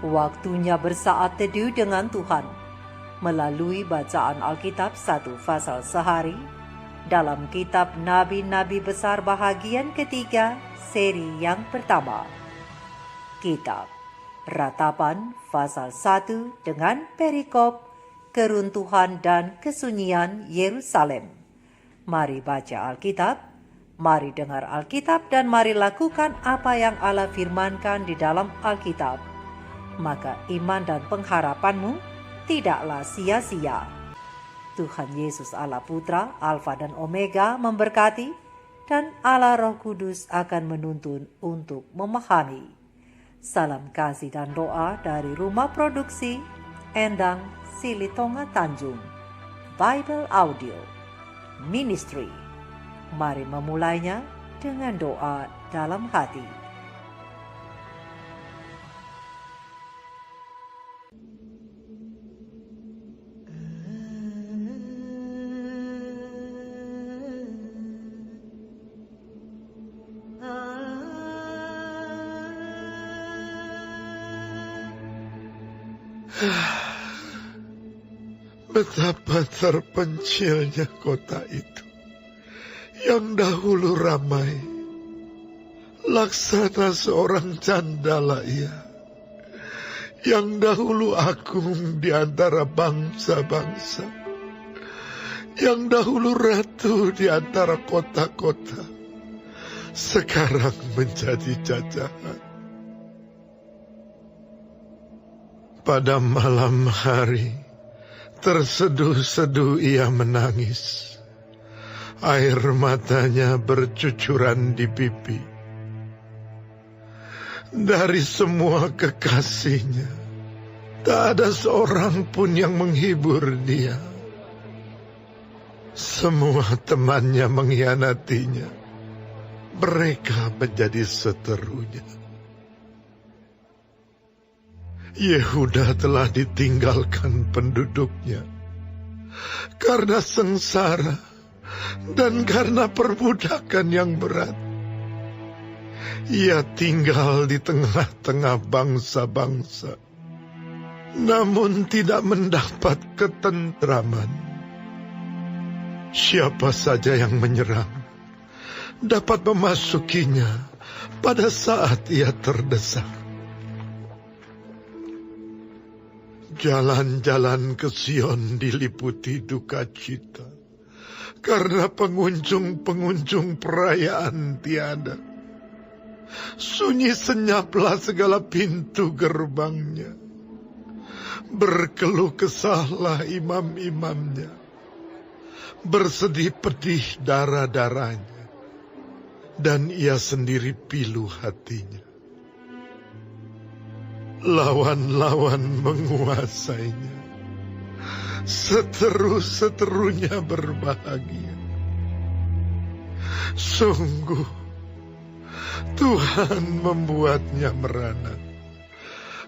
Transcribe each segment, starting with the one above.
Waktunya bersaat teduh dengan Tuhan melalui bacaan Alkitab 1 pasal sehari dalam kitab Nabi-Nabi Besar bahagian ketiga seri yang pertama. Kitab Ratapan pasal 1 dengan perikop keruntuhan dan kesunyian Yerusalem. Mari baca Alkitab, mari dengar Alkitab, dan mari lakukan apa yang Allah firmankan di dalam Alkitab. Maka iman dan pengharapanmu tidaklah sia-sia. Tuhan Yesus Allah Putra, Alfa dan Omega memberkati, dan Allah Roh Kudus akan menuntun untuk memahami. Salam kasih dan doa dari Rumah Produksi Endang Silitonga Tanjung Bible Audio Ministry. Mari memulainya dengan doa dalam hati. Betapa terpencilnya kota itu, yang dahulu ramai, laksana seorang candala ia, yang dahulu agung di antara bangsa-bangsa, yang dahulu ratu di antara kota-kota, sekarang menjadi jajahan. Pada malam hari, terseduh-seduh ia menangis. Air matanya bercucuran di pipi. Dari semua kekasihnya, tak ada seorang pun yang menghibur dia. Semua temannya mengkhianatinya. Mereka menjadi seterunya. Yehuda telah ditinggalkan penduduknya karena sengsara dan karena perbudakan yang berat. Ia tinggal di tengah-tengah bangsa-bangsa, namun tidak mendapat ketentraman. Siapa saja yang menyerang dapat memasukinya pada saat ia terdesak. Jalan-jalan ke Sion diliputi duka cita, karena pengunjung-pengunjung perayaan tiada. Sunyi senyaplah segala pintu gerbangnya. Berkeluh kesahlah imam-imamnya. Bersedih pedih darah-darahnya, dan ia sendiri pilu hatinya. Lawan-lawan menguasainya, seteru-seterunya berbahagia. Sungguh, Tuhan membuatnya merana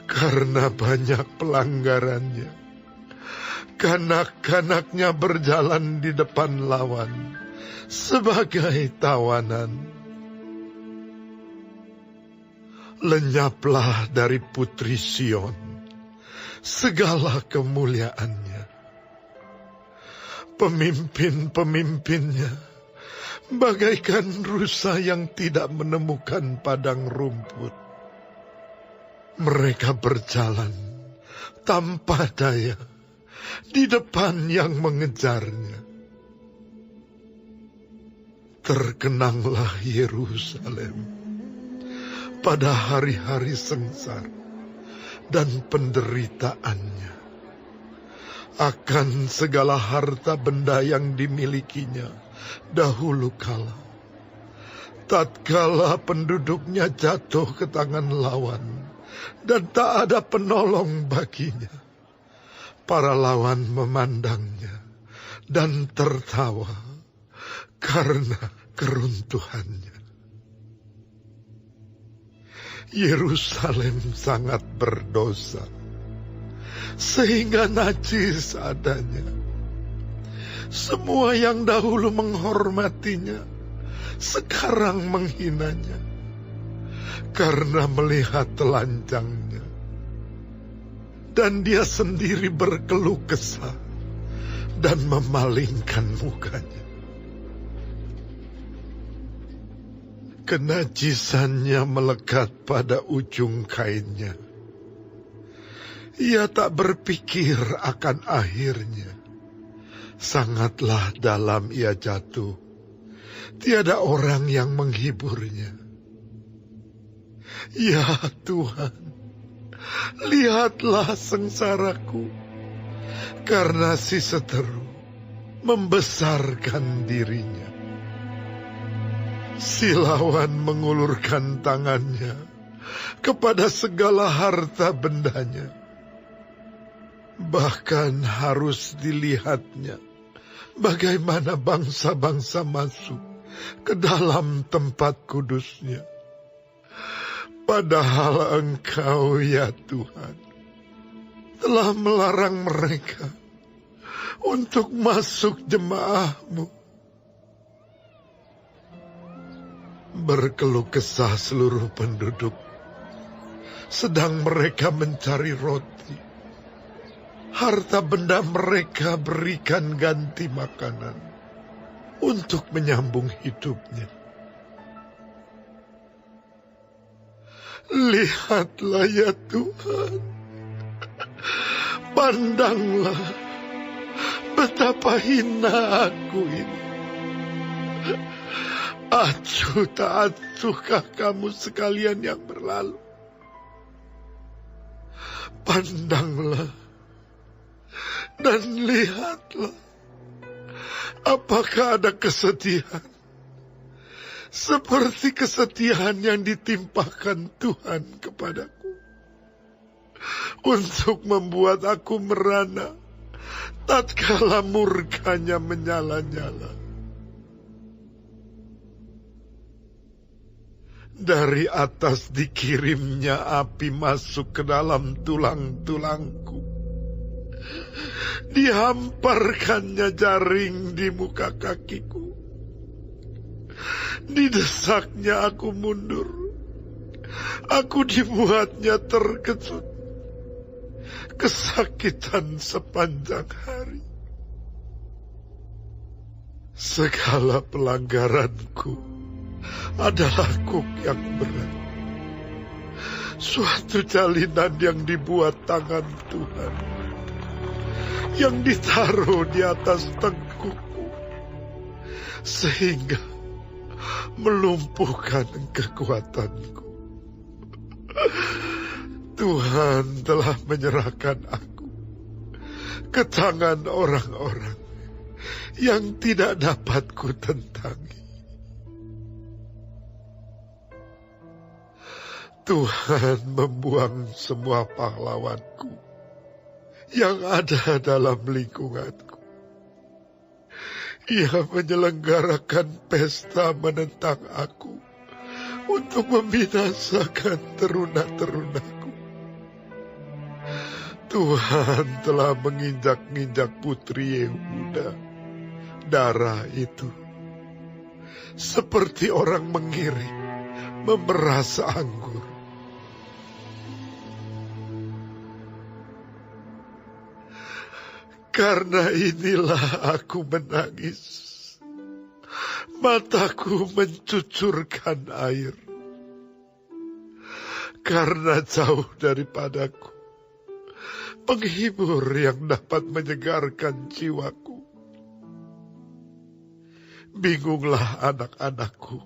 karena banyak pelanggarannya. Kanak-kanaknya berjalan di depan lawan sebagai tawanan. Lenyaplah dari putri Sion segala kemuliaannya. Pemimpin-pemimpinnya bagaikan rusa yang tidak menemukan padang rumput. Mereka berjalan tanpa daya di depan yang mengejarnya. Terkenanglah Yerusalem pada hari-hari sengsara dan penderitaannya, akan segala harta benda yang dimilikinya dahulu kala. Tatkala penduduknya jatuh ke tangan lawan dan tak ada penolong baginya, para lawan memandangnya dan tertawa karena keruntuhannya. Yerusalem sangat berdosa, sehingga najis adanya. Semua yang dahulu menghormatinya, sekarang menghinanya, karena melihat telanjangnya. dan dia sendiri berkeluh kesah dan memalingkan mukanya. Kenajisannya melekat pada ujung kainnya. Ia tak berpikir akan akhirnya. Sangatlah dalam ia jatuh. Tiada orang yang menghiburnya. Ya Tuhan, lihatlah sengsaraku, karena si seteru membesarkan dirinya. Si lawan mengulurkan tangannya kepada segala harta bendanya. Bahkan harus dilihatnya bagaimana bangsa-bangsa masuk ke dalam tempat kudusnya. Padahal Engkau, ya Tuhan, telah melarang mereka untuk masuk jemaah-Mu. Berkeluh kesah seluruh penduduk, sedang mereka mencari roti. Harta benda mereka berikan ganti makanan untuk menyambung hidupnya. Lihatlah ya Tuhan, pandanglah betapa hina aku ini. Acuh tak acuhkah kamu sekalian yang berlalu? Pandanglah dan lihatlah, apakah ada kesedihan seperti kesedihan yang ditimpakan Tuhan kepadaku, untuk membuat aku merana tatkala murkanya menyala-nyala. Dari atas dikirimnya api masuk ke dalam tulang-tulangku. Dihamparkannya jaring di muka kakiku. Didesaknya aku mundur. Aku dibuatnya terkejut. Kesakitan sepanjang hari. Segala pelanggaranku adalah kuk yang berat. Suatu jalinan yang dibuat tangan Tuhan, yang ditaruh di atas tengkukku, sehingga melumpuhkan kekuatanku. Tuhan telah menyerahkan aku ke tangan orang-orang yang tidak dapat kutentangi. Tuhan membuang semua pahlawanku yang ada dalam lingkunganku. Ia menyelenggarakan pesta menentang aku untuk membinasakan teruna-terunaku. Tuhan telah menginjak-injak putri Yehuda, darah itu, seperti orang mengiring memeras anggur. Karena inilah aku menangis, mataku mencucurkan air. Karena jauh daripadaku penghibur yang dapat menyegarkan jiwaku. Bingunglah anak-anakku,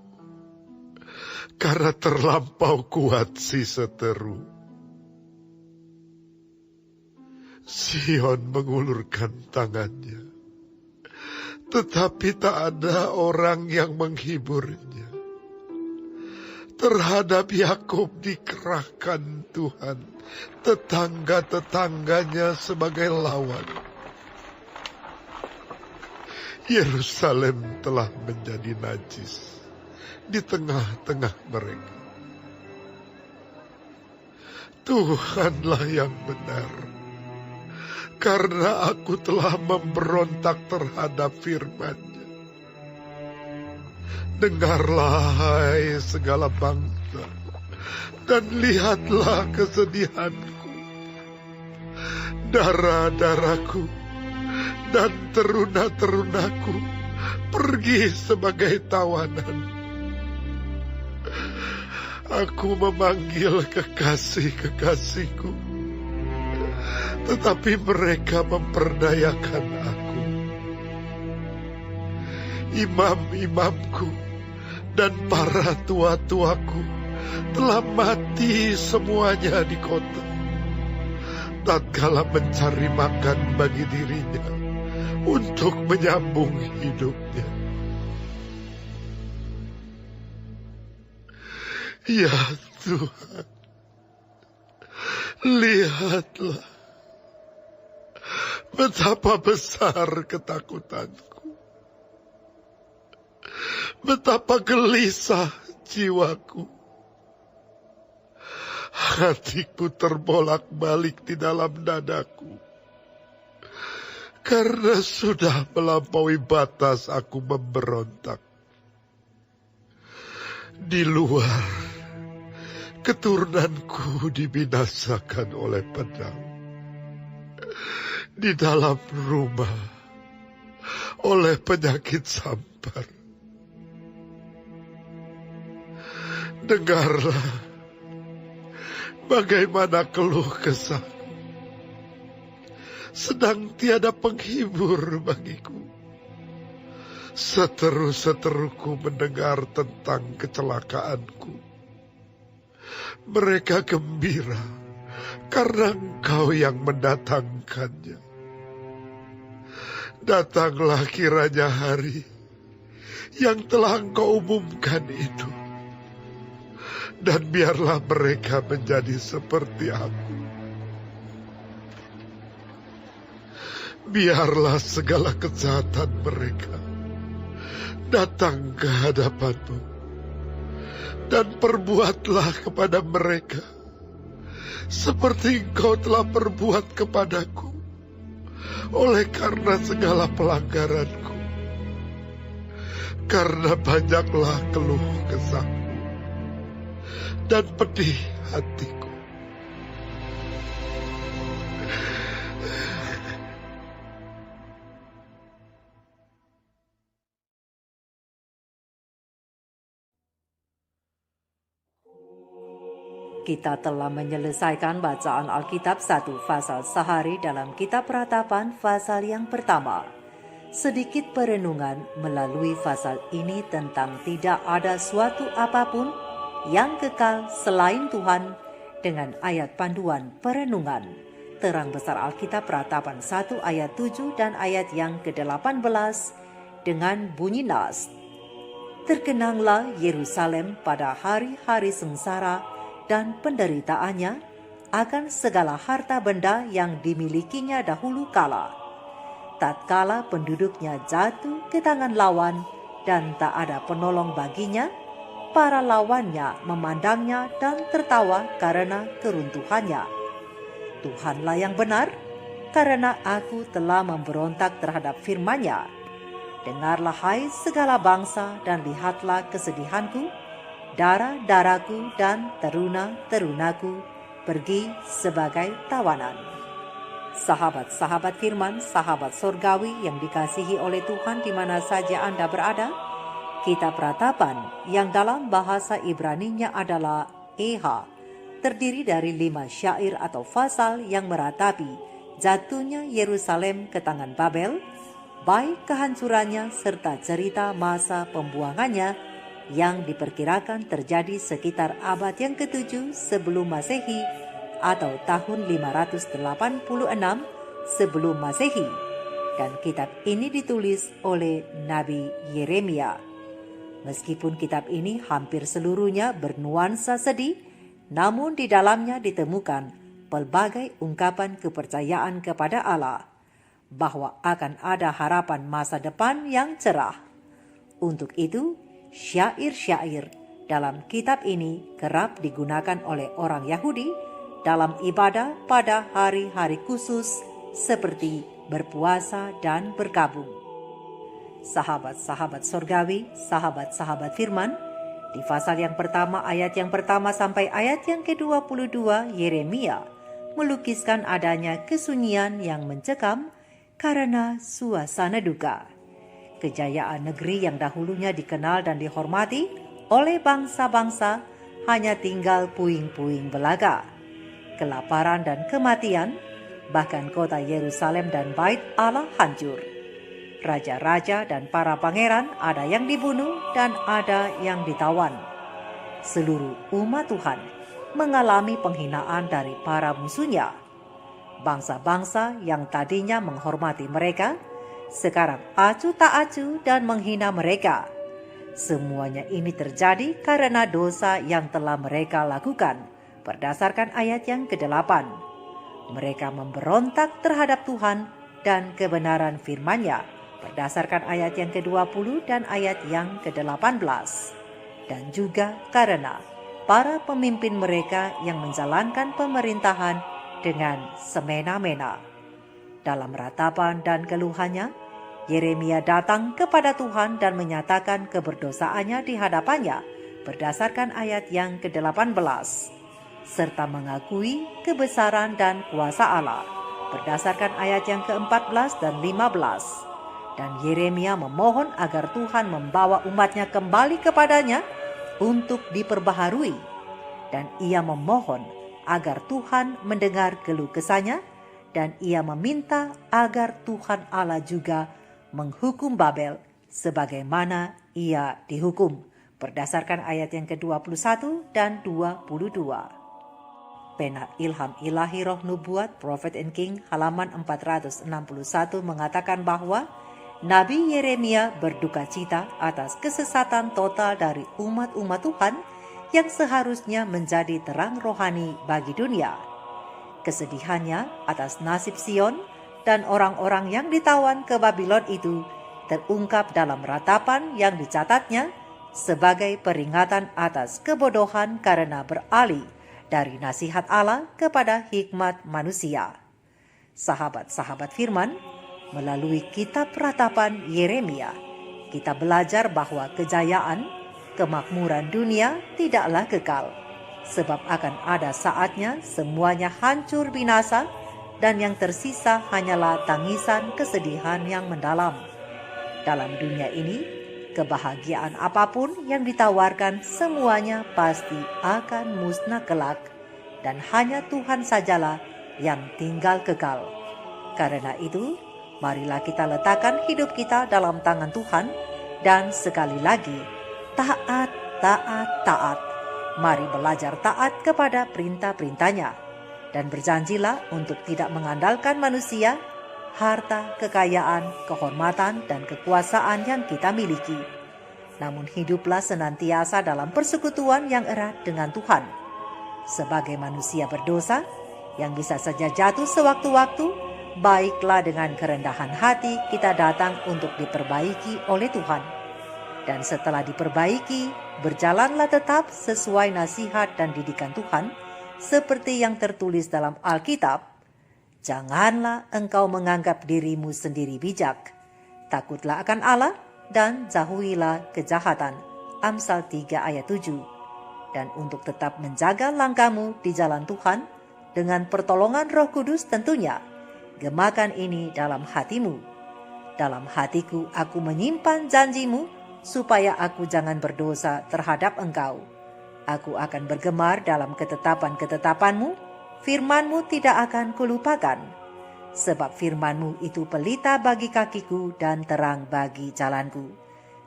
karena terlampau kuat si seteru. Sion mengulurkan tangannya, tetapi tak ada orang yang menghiburnya. Terhadap Yakub dikerahkan Tuhan tetangga-tetangganya sebagai lawan. Yerusalem telah menjadi najis di tengah-tengah mereka. Tuhanlah yang benar, karena aku telah memberontak terhadap firman-Nya. Dengarlah, hai segala bangsa, dan lihatlah kesedihanku. darah-darahku dan teruna-terunaku pergi sebagai tawanan. Aku memanggil kekasih-kekasihku, tetapi mereka memperdayakan aku. Imam-imamku dan para tua-tuaku telah mati semuanya di kota, tatkala mencari makan bagi dirinya untuk menyambung hidupnya. Ya Tuhan, lihatlah betapa besar ketakutanku, betapa gelisah jiwaku. Hatiku terbolak-balik di dalam dadaku, karena sudah melampaui batas aku memberontak. Di luar, keturunanku dibinasakan oleh pedang. Di dalam rumah, oleh penyakit sampar. Dengarlah bagaimana keluh kesahku, sedang tiada penghibur bagiku. Seteru-seteruku mendengar tentang kecelakaanku. Mereka gembira karena Engkau yang mendatangkannya. Datanglah kiranya hari yang telah Engkau umumkan itu, dan biarlah mereka menjadi seperti aku. Biarlah segala kejahatan mereka datang ke hadapan-Mu, dan perbuatlah kepada mereka seperti Engkau telah perbuat kepadaku, oleh karena segala pelanggaranku. Karena banyaklah keluh kesahku dan pedih hatiku. Kita telah menyelesaikan bacaan Alkitab 1 Fasal sehari dalam Kitab Ratapan Fasal yang pertama. Sedikit perenungan melalui fasal ini tentang tidak ada suatu apapun yang kekal selain Tuhan, dengan ayat panduan perenungan. Terang besar Alkitab Ratapan 1 ayat 7 dan ayat yang ke-18 dengan bunyi nas. Terkenanglah Yerusalem pada hari-hari sengsara dan penderitaannya akan segala harta benda yang dimilikinya dahulu kala. Tatkala penduduknya jatuh ke tangan lawan dan tak ada penolong baginya, para lawannya memandangnya dan tertawa karena keruntuhannya. Tuhanlah yang benar, karena aku telah memberontak terhadap firman-Nya. Dengarlah hai segala bangsa dan lihatlah kesedihanku, darah-darahku dan teruna-terunaku pergi sebagai tawanan. Sahabat-sahabat firman, sahabat sorgawi yang dikasihi oleh Tuhan di mana saja Anda berada, Kitab Ratapan yang dalam bahasa Ibraninya adalah Eha, terdiri dari 5 syair atau fasal yang meratapi jatuhnya Yerusalem ke tangan Babel, baik kehancurannya serta cerita masa pembuangannya yang diperkirakan terjadi sekitar abad yang ke-7 sebelum Masehi atau tahun 586 sebelum Masehi, dan kitab ini ditulis oleh Nabi Yeremia. Meskipun kitab ini hampir seluruhnya bernuansa sedih, namun di dalamnya ditemukan pelbagai ungkapan kepercayaan kepada Allah bahwa akan ada harapan masa depan yang cerah. Untuk itu, syair-syair dalam kitab ini kerap digunakan oleh orang Yahudi dalam ibadah pada hari-hari khusus seperti berpuasa dan berkabung. Sahabat-sahabat sorgawi, sahabat-sahabat firman, di pasal yang pertama ayat yang pertama sampai ayat yang ke-22 Yeremia melukiskan adanya kesunyian yang mencekam karena suasana duka. Kejayaan negeri yang dahulunya dikenal dan dihormati oleh bangsa-bangsa hanya tinggal puing-puing belaga. Kelaparan dan kematian, bahkan kota Yerusalem dan Bait Allah hancur. Raja-raja dan para pangeran ada yang dibunuh dan ada yang ditawan. Seluruh umat Tuhan mengalami penghinaan dari para musuhnya. Bangsa-bangsa yang tadinya menghormati mereka, sekarang acuh tak acuh dan menghina mereka. Semuanya ini terjadi karena dosa yang telah mereka lakukan berdasarkan ayat yang ke-8. Mereka memberontak terhadap Tuhan dan kebenaran firman-Nya berdasarkan ayat yang ke-20 dan ayat yang ke-18. Dan juga karena para pemimpin mereka yang menjalankan pemerintahan dengan semena-mena. Dalam ratapan dan keluhannya, Yeremia datang kepada Tuhan dan menyatakan keberdosaannya di hadapannya berdasarkan ayat yang ke-18, serta mengakui kebesaran dan kuasa Allah berdasarkan ayat yang ke-14 dan 15. Dan Yeremia memohon agar Tuhan membawa umatnya kembali kepadanya untuk diperbaharui. Dan ia memohon agar Tuhan mendengar keluh kesahnya, dan ia meminta agar Tuhan Allah juga menghukum Babel sebagaimana ia dihukum berdasarkan ayat yang ke-21 dan 22. Pena Ilham Ilahi Roh Nubuat Prophet and King halaman 461 mengatakan bahwa Nabi Yeremia berduka cita atas kesesatan total dari umat-umat Tuhan yang seharusnya menjadi terang rohani bagi dunia. Kesedihannya atas nasib Sion dan orang-orang yang ditawan ke Babylon itu terungkap dalam ratapan yang dicatatnya sebagai peringatan atas kebodohan karena beralih dari nasihat Allah kepada hikmat manusia. Sahabat-sahabat firman, melalui kitab ratapan Yeremia, kita belajar bahwa kejayaan, kemakmuran dunia tidaklah kekal, sebab akan ada saatnya semuanya hancur binasa dan yang tersisa hanyalah tangisan kesedihan yang mendalam. Dalam dunia ini, kebahagiaan apapun yang ditawarkan semuanya pasti akan musnah kelak, dan hanya Tuhan sajalah yang tinggal kekal. Karena itu, marilah kita letakkan hidup kita dalam tangan Tuhan, dan sekali lagi, taat, taat, taat. Mari belajar taat kepada perintah-perintahnya, dan berjanjilah untuk tidak mengandalkan manusia, harta, kekayaan, kehormatan, dan kekuasaan yang kita miliki. Namun hiduplah senantiasa dalam persekutuan yang erat dengan Tuhan. Sebagai manusia berdosa, yang bisa saja jatuh sewaktu-waktu, baiklah dengan kerendahan hati kita datang untuk diperbaiki oleh Tuhan. Dan setelah diperbaiki, berjalanlah tetap sesuai nasihat dan didikan Tuhan, seperti yang tertulis dalam Alkitab. Janganlah engkau menganggap dirimu sendiri bijak. Takutlah akan Allah dan jauhilah kejahatan. Amsal 3 ayat 7. Dan untuk tetap menjaga langkahmu di jalan Tuhan, dengan pertolongan Roh Kudus tentunya, gemakan ini dalam hatimu. Dalam hatiku aku menyimpan janjimu, supaya aku jangan berdosa terhadap engkau. Aku akan bergemar dalam ketetapan-ketetapanmu, firmanmu tidak akan kulupakan. Sebab firmanmu itu pelita bagi kakiku dan terang bagi jalanku.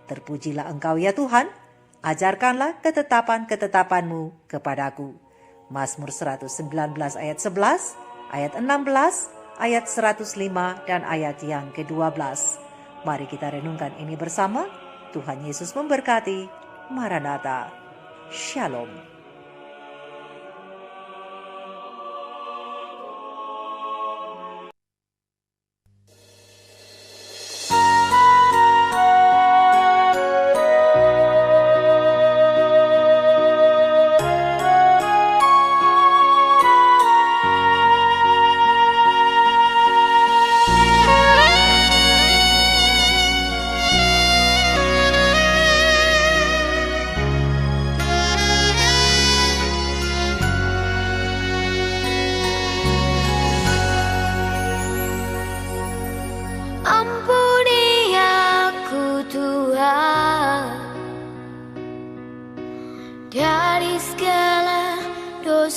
Terpujilah engkau ya Tuhan, ajarkanlah ketetapan-ketetapanmu kepadaku. Mazmur 119 ayat 11, ayat 16, ayat 105 dan ayat yang ke-12. Mari kita renungkan ini bersama. Tuhan Yesus memberkati. Maranatha. Shalom.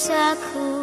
dosaku.